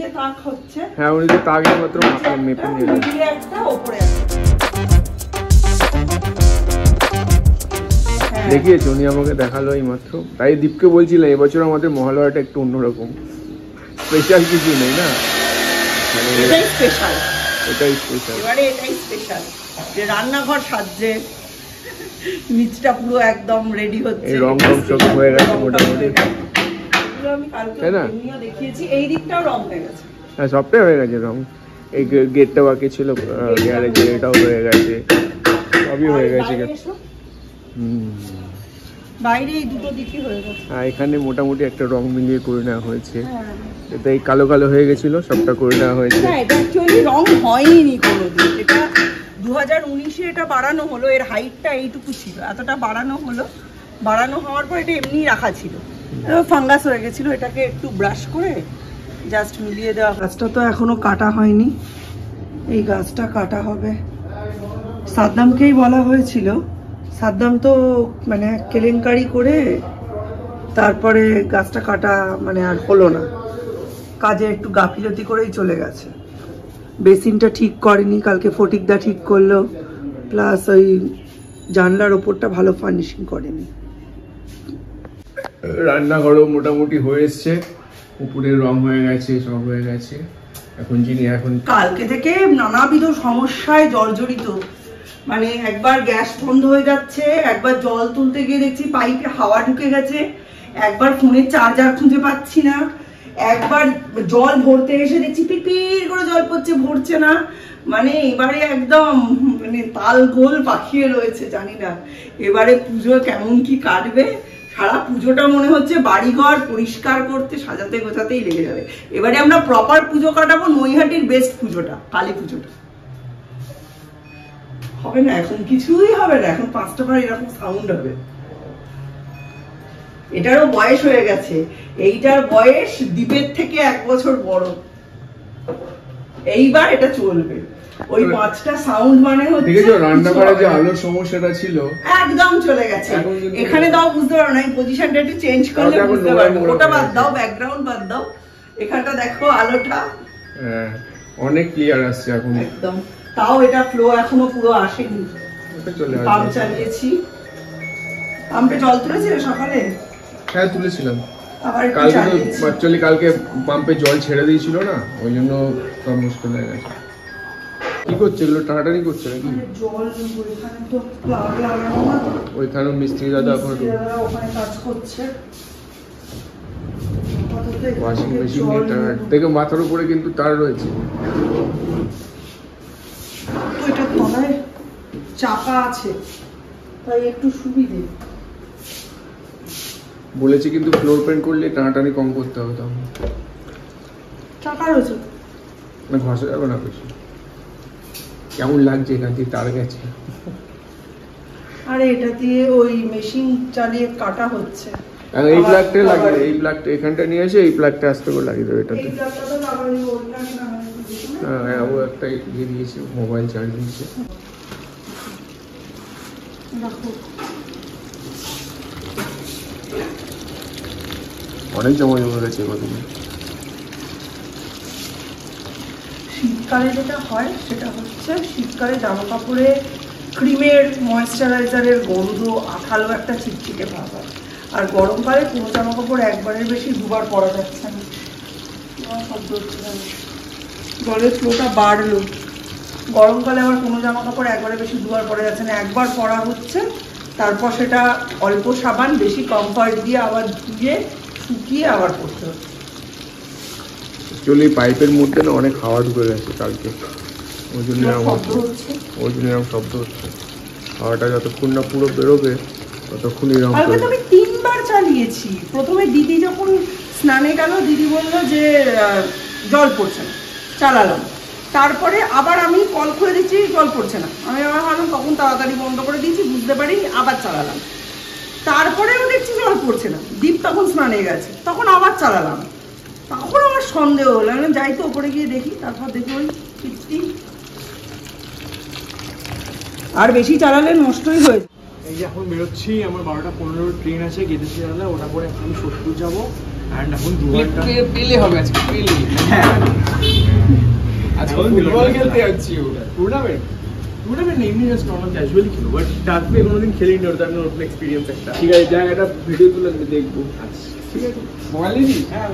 ওইদিকে তাক হচ্ছে। হ্যাঁ ওইদিকে তাকে মাত্র মেপে নিয়ে মিডিলে একটা ওপরে একটা। দেখিয়েছে উনি আমাকে দেখালো এই মাত্র। তাই দীপকে বলছিলাম এবছর আমাদের মহালয়াটা একটু অন্যরকম, স্পেশাল কিছু নেই না, এটাই স্পেশাল, এটাই স্পেশাল। এবারে এটাই স্পেশাল যে রান্নাঘর সাজছে, নিচটা পুরো একদম রেডি হচ্ছে, এই রং সব হয়ে গেছে মোটামুটি। আমি কালকে এমনিও দেখিয়েছি, এই দিকটাও রং হয়ে গেছে। হ্যাঁ সবটাই হয়ে গেছে রং। এই গেটটা বাকি ছিল গ্যারেজের, এটাও হয়ে গেছে, সবই হয়ে গেছে। বাইরে এই দুটো দিকই হয়ে গেছে। হ্যাঁ এখানে মোটামুটি একটা রং মিলিয়ে করে নেওয়া হয়েছে। এটা এই কালো কালো হয়ে গেছিল, সবটা করে নেওয়া হয়েছে। হ্যাঁ এটা অ্যাকচুয়ালি রং হয়নি কোনোদিন, এটা 2019-এ এটা বাড়ানো হলো, এর হাইটটা এইটুকু ছিল, এতটা বাড়ানো হলো, বাড়ানো হওয়ার পর এটা এমনি রাখা ছিল, ফাঙ্গাস হয়ে গেছিল, এটাকে একটু ব্রাশ করে জাস্ট মিলিয়ে দেওয়া। গাছটা তো এখনো কাটা হয়নি, এই গাছটা কাটা হবে। সাদ্দামকেই বলা হয়েছিল, সাদ্দাম তো মানে কেলেঙ্কারি করে তারপরে গাছটা কাটা মানে আর হলো না, কাজে একটু গাফিলতি করেই চলে গেছে। বেসিনটা ঠিক করেনি, কালকে ফটিকদা ঠিক করলো, প্লাস ওই জানলার ওপরটা ভালো ফার্নিশিং করেনি। রান্নাঘরও মোটামুটি হয়ে এসছে, উপরের রং হয়ে গেছে, সব হয়ে গেছে। এখন কালকে থেকে নানাবিধ সমস্যায় জর্জরিত, মানে একবার গ্যাস বন্ধ হয়ে যাচ্ছে, একবার জল তুলতে গিয়ে দেখছি পাইপে হাওয়া ঢুকে গেছে, একবার ফোনের চার্জার খুঁজে পাচ্ছি না, একবার জল ভরতে এসে দেখছি পিপির করে জল পড়ছে, ভরছে না, মানে এবারে একদম মানে তাল গোল পাখিয়ে রয়েছে। জানি না এবারে পুজো কেমন কি কাটবে, সারা পুজোটা মনে হচ্ছে বাড়িঘর পরিষ্কার করতে সাজাতে গোছাতেই লেগে যাবে। এবারে আমরা প্রপার পুজো কাটাবো, নৈহাটির বেস্ট পুজোটা, কালী পুজোটা। হবে না এখন, কিছুই হবে না এখন, 5টা বার এরকম সাউন্ড হবে। এটারও বয়স হয়ে গেছে, এইটার বয়স দ্বীপের থেকে 1 বছর বড়, এইবার এটা চলবে। ওই 5টা সাউন্ড মানে হচ্ছে ঠিক আছে, রান্নাঘরে যে আলোর সমস্যাটা ছিল একদম চলে গেছে। এখানে দাও বুঝতে পারো না, এই পজিশনটা একটু চেঞ্জ করলে বুঝতে পারবো। ওটা বাদ দাও, ব্যাকগ্রাউন্ড বাদ দাও, এখানটা দেখো আলোটা অনেক ক্লিয়ার আসছে এখন একদম। তাও এটা ফ্লো এখনো পুরো আসেনি, পাম্প চালিয়েছি। পাম্পে জল তুলেছিলে সকালে? হ্যাঁ তুলেছিলাম, কালকে পাম্পে জল ছেড়ে দিয়েছিল না, ওই জন্য সব মুশকিল হয়ে গেছে। কি করছে এগুলো, টানাটানি করছে নাকি? ওইখানে মিস্ত্রি দাদা ওখানে কাজ করছে, ওয়াশিং মেশিন দেখে মাথার উপরে কিন্তু তার রয়েছে, ওইটা তলায় চাপা আছে তাই একটু সুবিধে। বলেছি কিন্তু ফ্লোর পেন্ট করলে টানাটানি কম করতে হবে, তখন চাপা রয়েছে না, ঘষা যাবে না বেশি। কেমন লাগছে এখান থেকে তার গেছে, আরে এটা দিয়ে ওই মেশিন চালিয়ে কাটা হচ্ছে। এই প্লাগটা লাগে, এই প্লাগটা এখানটা নিয়ে এসে এই প্লাগটা আস্তে করে লাগিয়ে দেবে এটাতে। হ্যাঁ ও একটা দিয়ে দিয়েছে, মোবাইল চার্জ দিয়েছে। অনেক জমা জমা গেছে কতদিন। শীতকালে যেটা হয় সেটা হচ্ছে, শীতকালে জামা কাপড়ে ক্রিমের ময়েশ্চারাইজারের গন্ধ, আঠালো একটা চিটচিটে ভাব হয়। আর গরমকালে কোনো জামা কাপড় একবারের বেশি দুবার পরা যাচ্ছে না, জলের ফ্লোটা বাড়লো। গরমকালে আবার কোনো জামা কাপড় একবারে বেশি দুবার পরা যাচ্ছে না, একবার পরা হচ্ছে, তারপর সেটা অল্প সাবান বেশি কমফর্ট দিয়ে আবার ধুয়ে শুকিয়ে আবার পরতে হচ্ছে। অ্যাকচুয়ালি পাইপের মধ্যে না অনেক হাওয়া ঢুকে গেছে কালকে, ওই জন্য এরকম শব্দ হচ্ছে। হাওয়াটা যতক্ষণ না পুরো বেরোবে ততক্ষণ এরকম। কালকে তো আমি 3 বার চালিয়েছি। প্রথমে দিদি যখন স্নানে গেল, দিদি বললো যে জল পড়ছে না, চালালাম। তারপরে আবার আমি কল খুলে দিচ্ছি, জল পড়ছে না। আমি আবার ভাবলাম তখন তাড়াতাড়ি বন্ধ করে দিয়েছি, বুঝতে পারিনি, আবার চালালাম। তারপরেও দেখছি জল পড়ছে না, দীপ তখন স্নানে গেছে, তখন আবার চালালাম। তখন আমার সন্দেহ হলো, আমি যাই তো ওপরে গিয়ে দেখি, তারপর দেখি ওই কীর্তি। আর বেশি চালালে নষ্টই হয়ে যায়। এই যে এখন বেরোচ্ছি, আমার 12টা 15 ট্রেন আছে গেদে শিয়ালদা, ওটা করে এখন আমি সোদপুর যাবো। এন্ড এখন 2000 পেলে হবে আজকে পেলে আজকে ফুটবল খেলতে যাচ্ছি টুর্নামেন্ট এমনি জাস্ট নর্মাল ক্যাজুয়ালি খেলো বাট টার্ফে কোনোদিন খেলিনি ওটা একটা নতুন এক্সপিরিয়েন্স একটা ঠিক আছে জায়গাটা ভিডিও তুলে আমি দেখবো আচ্ছা ঠিক আছে মোবাইল নিবি হ্যাঁ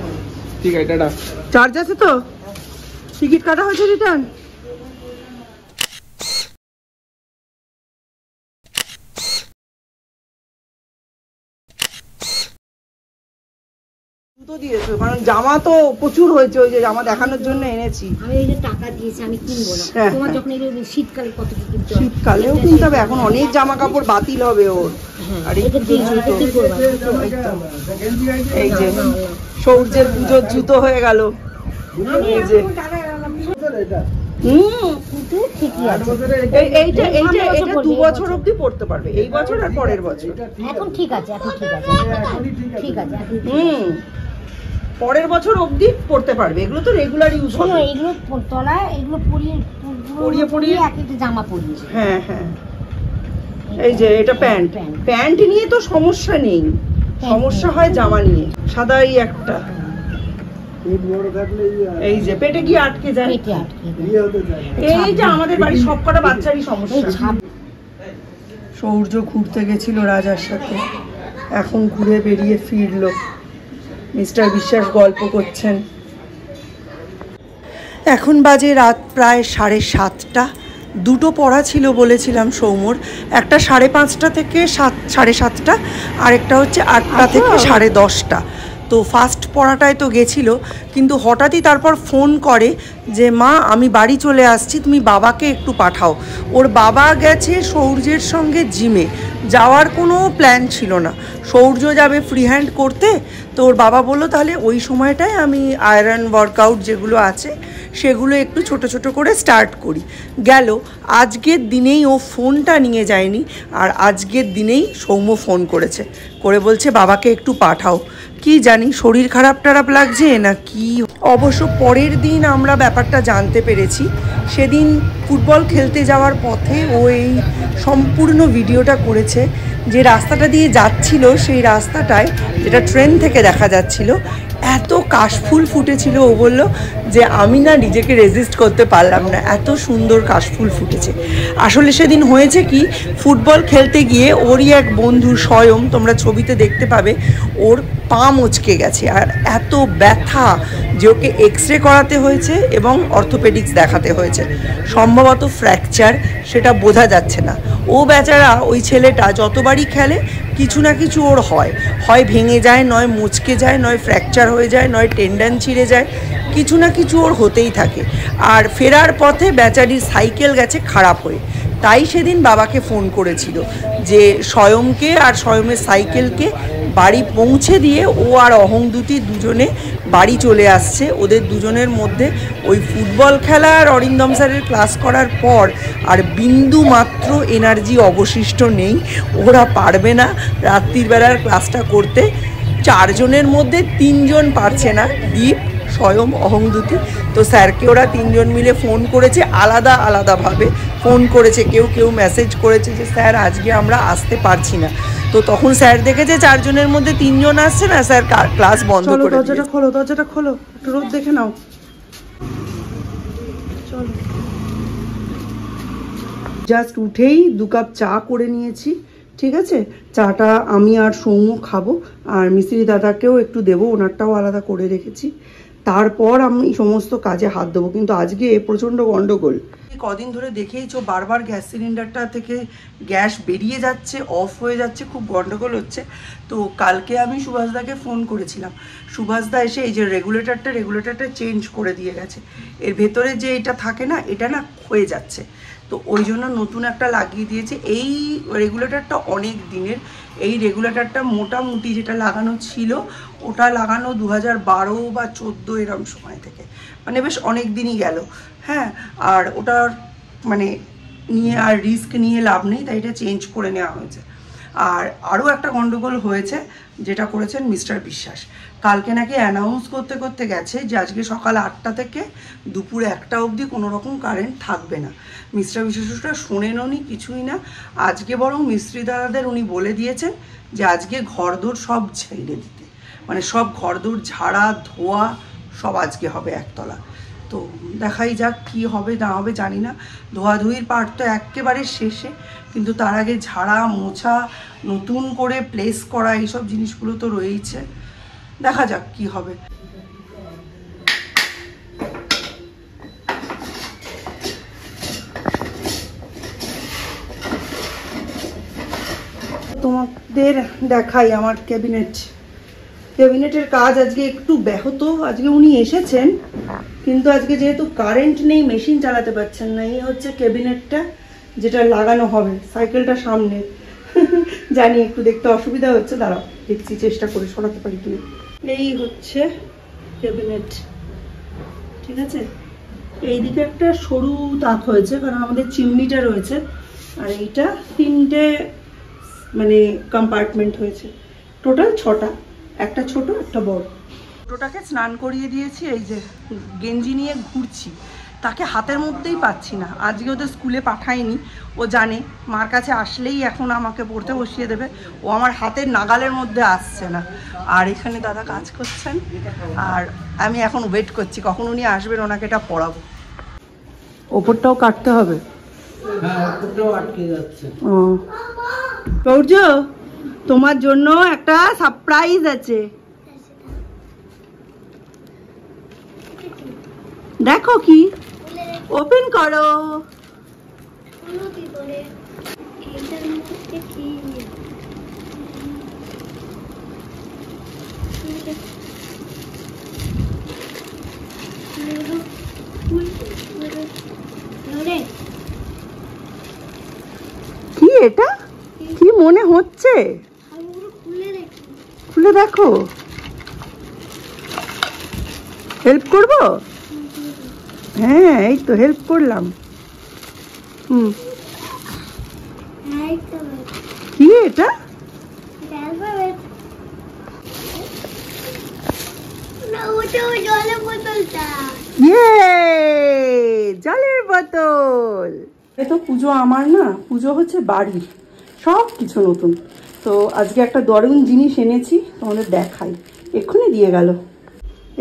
ঠিক আছে টাটা চার্জ আছে তো? টিকিট কাটা হয়েছে রিটার্ন? জুতো দিয়েছো কারণ জামা তো প্রচুর হয়েছে, ওই যে জামা দেখানোর জন্য এনেছি। আমি এই যে টাকা দিয়েছি আমি কিনবো না। হ্যাঁ, তোমার হ্যাঁ। যখন এই শীতকালে কত কি কিনতে হয়? শীতকালেও কিনতে হবে, এখন অনেক জামা কাপড় বাতিল হবে ওর। আর এই এটা জুতো, দিয়ে এটা কি করবা? এই যে সূর্যের পুজোর জুতো হয়ে গেল। এই যে কিন্তু ঠিকই আছে। এইটা 2 বছর অবধি পড়তে পারবে, এই বছর আর পরের বছর। এখন ঠিক আছে, এখন ঠিক আছে। ঠিক আছে এখন ঠিক আছে। পরের বছর অবধি পড়তে পারবে, এগুলো তো রেগুলার ইউজ শোনো, হবে। এগুলো তলায় এগুলো পরিয়ে এক একটা জামা পরিয়ে। হ্যাঁ হ্যাঁ, এই যে এটা প্যান্ট। প্যান্ট নিয়ে তো সমস্যা নেই, সমস্যা হয় জামা নিয়ে। সাদাই একটা, এই যে পেটে গিয়ে আটকে যায়। পেটে আটকে এই যে আমাদের বাড়ির সবকটা বাচ্চারই সমস্যা। সূর্য ঘুরতে গেছিল রাজার সাথে, এখন ঘুরে বেরিয়ে ফিরলো। মিস্টার বিশ্বাস গল্প করছেন। এখন বাজে রাত প্রায় 7:30। দুটো পড়া ছিল বলেছিলাম সৌম্যর, একটা 5:30 থেকে 7:30, আরেকটা হচ্ছে 8টা থেকে 10:30। তো ফার্স্ট পড়াটায় তো গেছিল, কিন্তু হঠাৎই তারপর ফোন করে যে মা আমি বাড়ি চলে আসছি, তুমি বাবাকে একটু পাঠাও। ওর বাবা গেছে সৌর্যের সঙ্গে জিমে, যাওয়ার কোনো প্ল্যান ছিল না। সৌর্য যাবে ফ্রি হ্যান্ড করতে, তো ওর বাবা বললো তাহলে ওই সময়টায় আমি আয়রন ওয়ার্কআউট যেগুলো আছে সেগুলো একটু ছোট ছোট করে স্টার্ট করি। গেল, আজকের দিনেই ও ফোনটা নিয়ে যায়নি, আর আজকের দিনেই সৌম্য ফোন করেছে, করে বলছে বাবাকে একটু পাঠাও। কি জানি শরীর খারাপ টারাপ লাগছে না কি। অবশ্য পরের দিন আমরা ব্যাপারটা জানতে পেরেছি। সেদিন ফুটবল খেলতে যাওয়ার পথে ও এই সম্পূর্ণ ভিডিওটা করেছে। যে রাস্তাটা দিয়ে যাচ্ছিল সেই রাস্তাটায়, যেটা ট্রেন থেকে দেখা যাচ্ছিল, এত কাশফুল ফুটেছিল। ও বলল যে আমি না নিজেকে রেজিস্ট করতে পারলাম না, এত সুন্দর কাশফুল ফুটেছে। আসলে সেদিন হয়েছে কি, ফুটবল খেলতে গিয়ে ওরই এক বন্ধু স্বয়ং, তোমরা ছবিতে দেখতে পাবে, ওর পা মচকে গেছে আর এত ব্যথা যে ওকে এক্সরে করাতে হয়েছে এবং অর্থোপেডিক্স দেখাতে হয়েছে। সম্ভবত ফ্র্যাকচার, সেটা বোঝা যাচ্ছে না। ও বেচারা, ওই ছেলেটা যতবারই খেলে কিছু না কিছু ওর হয় ভেঙে যায়, নয় মুচকে যায়, নয় ফ্র্যাকচার হয়ে যায়, নয় টেন্ডন ছিঁড়ে যায়, কিছু না কিছু ওর হতেই থাকে। আর ফেরার পথে বেচারির সাইকেল গেছে খারাপ হয়ে। তাই সেদিন বাবাকে ফোন করেছিল যে স্বয়ংকে আর স্বয়মের সাইকেলকে বাড়ি পৌঁছে দিয়ে ও আর অহংদুতি দুজনে বাড়ি চলে আসছে। ওদের দুজনের মধ্যে ওই ফুটবল খেলা আর অরিন্দম স্যারের ক্লাস করার পর আর বিন্দু মাত্র এনার্জি অবশিষ্ট নেই। ওরা পারবে না রাত্রির বেলার ক্লাসটা করতে। 4 জনের মধ্যে 3 জন পারছে না, দীপ, স্বয়ং, অহংদুতি। তো স্যারকে ওরা 3 জন মিলে ফোন করেছে, আলাদা আলাদাভাবে ফোন করেছে। কেউ মেসেজ করেছে যে স্যার আজকে আমরা আসতে পারছি না। তো তখন স্যার দেখেছে 4 জনের মধ্যে 3 জন আসছে না, স্যার ক্লাস বন্ধ করে দিয়েছে। দরজাটা খোলো, একটু রোদ দেখে নাও। চলো, জাস্ট উঠেই 2 কাপ চা করে নিয়েছি, ঠিক আছে? চাটা আমি আর সৌম্য খাবো, আর মিস্ত্রি দাদাকেও একটু দেবো, ওনারটাও আলাদা করে রেখেছি। তারপর আমি সমস্ত কাজে হাত দেবো। কিন্তু আজকে প্রচণ্ড গন্ডগোল। কদিন ধরে দেখেইছো বারবার গ্যাস সিলিন্ডারটা থেকে গ্যাস বেরিয়ে যাচ্ছে, অফ হয়ে যাচ্ছে, খুব গন্ডগোল হচ্ছে। তো কালকে আমি সুভাষদাকে ফোন করেছিলাম। সুভাষদা এসে এই যে রেগুলেটরটা চেঞ্জ করে দিয়ে গেছে। এর ভেতরে যে এটা থাকে না, এটা না ক্ষয়ে যাচ্ছে, তো ওই জন্য নতুন একটা লাগিয়ে দিয়েছে। এই রেগুলেটরটা অনেক দিনের। এই রেগুলেটরটা মোটামুটি যেটা লাগানো ছিল, ওটা লাগানো 2012 বা 14 এরম সময় থেকে, মানে বেশ অনেক দিনই গেল। হ্যাঁ, আর ওটার মানে নিয়ে আর রিস্ক নিয়ে লাভ নেই, তাই এটা চেঞ্জ করে নেওয়া হয়েছে। আর আরও একটা গন্ডগোল হয়েছে, যেটা করেছেন মিস্টার বিশ্বাস। কালকে নাকি অ্যানাউন্স করতে করতে গেছে যে আজকে সকাল 8টা থেকে দুপুর 1টা অবধি কোনো রকম কারেন্ট থাকবে না। মিস্টার বিশ্বাসটা শোনেননি, কিছুই না। আজকে বরং মিস্ত্রি দাদাদের উনি বলে দিয়েছেন যে আজকে ঘরদোর সব ছেড়ে দিতে। মানে সব ঘরদোর ঝাড়া ধোয়া সব আজকে হবে একতলা। তো দেখাই যাক কি হবে না হবে জানি না। ধোয়াধুয়ির পার্ট তো একেবারে শেষে, কিন্তু তার আগে ঝাড়া মোছা, নতুন করে প্লেস করা, এইসব জিনিসগুলো তো রয়েইছে। দেখা যাক কি হবে। তোমাদের দেখাই আমার ক্যাবিনেটের কাজ আজকে একটু ব্যাহত। আজকে উনি এসেছেন, কিন্তু আজকে যেহেতু কারেন্ট নেই মেশিন চালাতে পারছেন না। এই হচ্ছে ক্যাবিনেটটা যেটা লাগানো হবে, সাইকেলটা সামনে। জানি একটু দেখতে অসুবিধা হচ্ছে, দাঁড়াও দেখছি চেষ্টা করে সরাতে পারি কিনা। এই হচ্ছে ক্যাবিনেট, ঠিক আছে। এইদিকে একটা সরু তাক হয়েছে কারণ আমাদের চিমনিটা রয়েছে, আর এইটা 3টে মানে কম্পার্টমেন্ট হয়েছে, টোটাল 6টা, একটা ছোট একটা বড়। ছোটটাকে স্নান করিয়ে দিয়েছি, এই যে গেঞ্জি নিয়ে ঘুরছি, তাকে হাতের মধ্যেই পাচ্ছি না। আজকে ওদের স্কুলে পাঠাইনি, ও জানে মার কাছে আসলেই এখন আমাকে পড়তে বসিয়ে দেবে, ও আমার হাতের নাগালের মধ্যে আসছে না। আর এখানে দাদা কাজ করছেন, আর আমি এখন ওয়েট করছি কখন উনি আসবেন, ওনাকে এটা পড়াবো। ওপরটাও কাটতে হবে, ও সৌর্য তোমার জন্য একটা সারপ্রাইজ আছে, দেখো কি, ওপেন করো। কি এটা, কি মনে হচ্ছে, খুলে দেখো। হেল্প করবো? হ্যাঁ এই তো হেল্প করলাম। কি এটা? জলের বোতল। এ তো পুজো আমার না, পুজো হচ্ছে বাড়ির, সব কিছু নতুন। তো আজকে একটা দারুণ জিনিস এনেছি, তোমাদের দেখাই, এক্ষুনি দিয়ে গেল।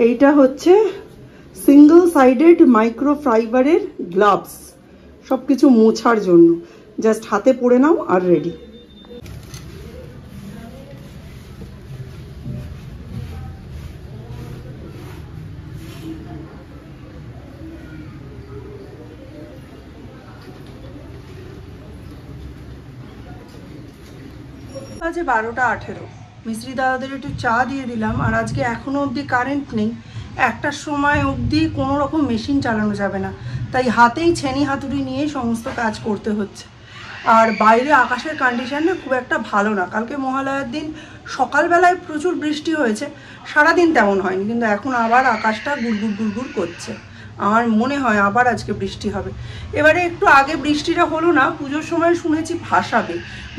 এইটা হচ্ছে সিঙ্গল সাইডেড মাইক্রোফাইবারের গ্লাভস, সব কিছু মোছার জন্য। জাস্ট হাতে পরে নাও আর রেডি। আজকে 12টা 18, মিস্ত্রি দাদাদের একটু চা দিয়ে দিলাম। আর আজকে এখনো অবধি কারেন্ট নেই, একটার সময় অবধি কোনো রকম মেশিন চালানো যাবে না, তাই হাতেই ছেনি হাতুড়ি নিয়ে সমস্ত কাজ করতে হচ্ছে। আর বাইরে আকাশের কন্ডিশন না খুব একটা ভালো না। কালকে মহালয়ার দিন সকালবেলায় প্রচুর বৃষ্টি হয়েছে, সারাদিন তেমন হয়নি, কিন্তু এখন আবার আকাশটা গুড়গুড় গুড়গুড় করছে। আমার মনে হয় আবার আজকে বৃষ্টি হবে। এবারে একটু আগে বৃষ্টিটা হলো না, পুজোর সময় শুনেছি ভাসাবে,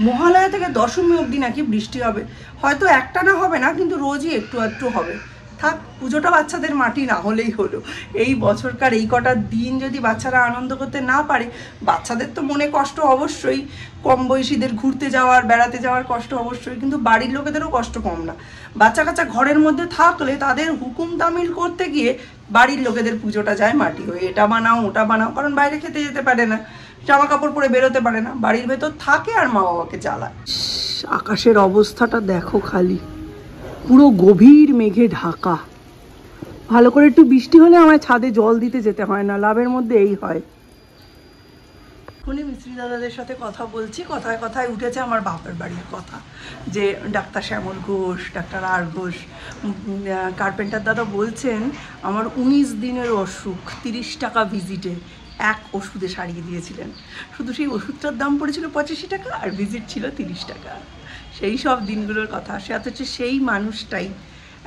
মহালয়া থেকে দশমী অবধি নাকি বৃষ্টি হবে। হয়তো একটা না হবে না, কিন্তু রোজই একটু একটু হবে। থাক, পুজোটা বাচ্চাদের মাটি না হলেই হলো। এই বছরকার এই কটা দিন যদি বাচ্চারা আনন্দ করতে না পারে, বাচ্চাদের তো মনে কষ্ট অবশ্যই, কম বয়সীদের ঘুরতে যাওয়ার বেড়াতে যাওয়ার কষ্ট অবশ্যই, কিন্তু বাড়ির লোকেদেরও কষ্ট কম না। বাচ্চা কাচ্চা ঘরের মধ্যে থাকলে তাদের হুকুম তামিল করতে গিয়ে বাড়ির লোকেদের পুজোটা যায় মাটি হয়ে। এটা বানাও ওটা বানাও, কারণ বাইরে খেতে যেতে পারে না, জামা কাপড় পরে বেরোতে পারে না, বাড়ির ভেতর থাকে আর মা বাবাকে জ্বালায়। আকাশের অবস্থাটা দেখো খালি, পুরো গভীর মেঘে ঢাকা। ভালো করে একটু বৃষ্টি হলে আমার ছাদে জল দিতে যেতে হয় না, লাভের মধ্যে এই হয়। এখনই মিস্ত্রি দাদাদের সাথে কথা বলছি, কথায় কথায় উঠেছে আমার বাপের বাড়ির কথা, যে ডাক্তার শ্যামল ঘোষ, ডাক্তার আর ঘোষ, কার্পেন্টার দাদা বলছেন আমার 19 দিনের অসুখ 30 টাকা ভিজিটে এক ওষুধে সারিয়ে দিয়েছিলেন। শুধু সেই ওষুধটার দাম পড়েছিল 85 টাকা আর ভিজিট ছিল 30 টাকা। সেই সব দিনগুলোর কথা। সে হচ্ছে সেই মানুষটাই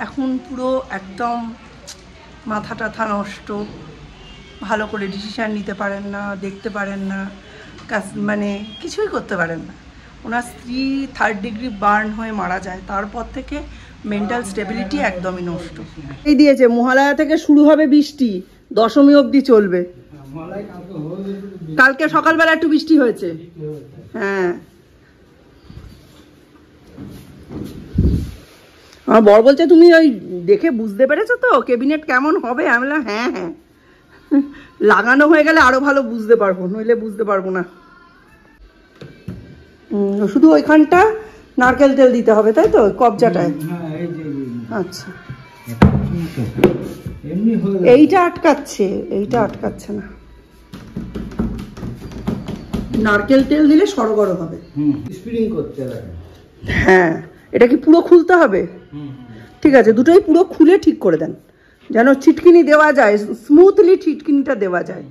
এখন পুরো একদম মাথা টাথা নষ্ট, ভালো করে ডিসিশান নিতে পারেন না, দেখতে পারেন না, মানে কিছুই করতে পারেন না। ওনার স্ত্রী 3rd ডিগ্রি বার্ন হয়ে মারা যায়, তারপর থেকে মেন্টাল স্টেবিলিটি একদমই নষ্ট। এই দিয়েছে মহালয়া থেকে শুরু হবে বৃষ্টি, দশমী অবধি চলবে। কালকে সকালবেলা একটু বৃষ্টি হয়েছে, হ্যাঁ। আমার বর বলছে তুমি ওই দেখে বুঝতে পেরেছো তো ক্যাবিনেট কেমন হবে? আমি বললাম হ্যাঁ হ্যাঁ, লাগানো হয়ে গেলে আরো ভালো বুঝতে পারবো, নইলে বুঝতে পারবো না। শুধু ওইখানটা নারকেল তেল দিতে হবে তাই তো, কবজাটায়? আচ্ছা, এইটা আটকাচ্ছে, এইটা আটকাচ্ছে না। নারকেল তেল দিলে সরগর হবে। হ্যাঁ, এটা কি পুরো খুলতে হবে? ঠিক আছে, দুটোই পুরো খুলে ঠিক করে দেন, যেন ছিটকিনি দেওয়া যায়, স্মুথলি ছিটকিনিটা দেওয়া যায়।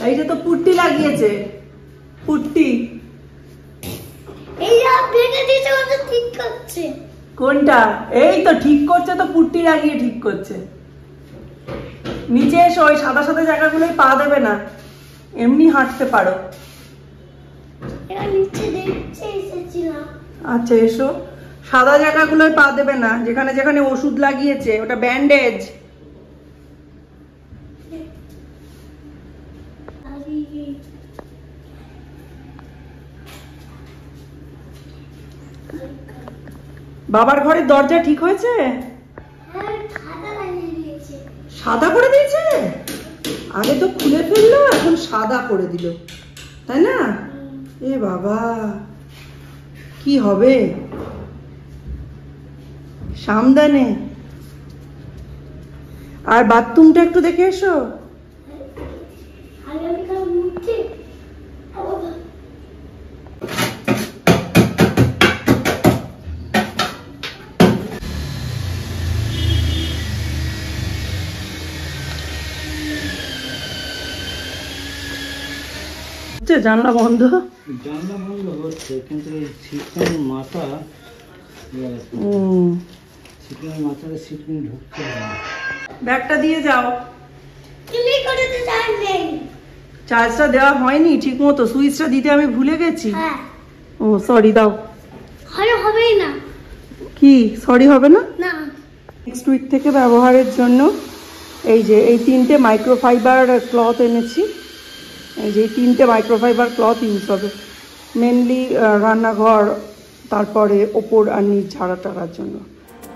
এইটা তো পুট্টি লাগিয়েছে, পুট্টি। কোনটা? এই তো ঠিক করছে, তো পুট্টি লাগিয়ে ঠিক করছে। নিচে এসো, ওই সাদা সাদা জায়গাগুলোই পা দেবে না, এমনি হাঁটতে পারো। আচ্ছা এসো, সাদা জায়গাগুলোই পা দেবে না, যেখানে যেখানে ওষুধ লাগিয়েছে ওটা ব্যান্ডেজ। বাবার ঘরের দরজা ঠিক হয়েছে? সাদা করে দিয়েছে? আগে তো খুলে ফেললো, এখন সাদা করে দিল, তাই না? এ বাবা, কি হবে সামদানে। আর বাথরুমটা একটু দেখে এসো। জানলা বন্ধ, জানলা বন্ধ হচ্ছে, কিন্তু এই সিটকানের মাথা, সিটকানের মাথাটা সিটকানি ঢুকতে হবে। ব্যাগটা দিয়ে যাও। চার্জটা দেওয়া হয়নি ঠিক মতো, সুইচটা দিতে আমি ভুলে গেছি। ও সরি, দাও। হবেই না। কি সরি হবে না? না, নেক্সট উইক থেকে ব্যবহারের জন্য এই যে এই 3টে মাইক্রোফাইবার ক্লথ এনেছি। এই যে 3টে মাইক্রোফাইবার ক্লথ ইউজ হবে মেনলি রান্নাঘর, তারপরে ওপর আর নিচ ঝাড়া টাড়ার জন্য।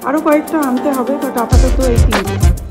আরও কয়েকটা আনতে হবে, বাট আপাতত এই 3টে।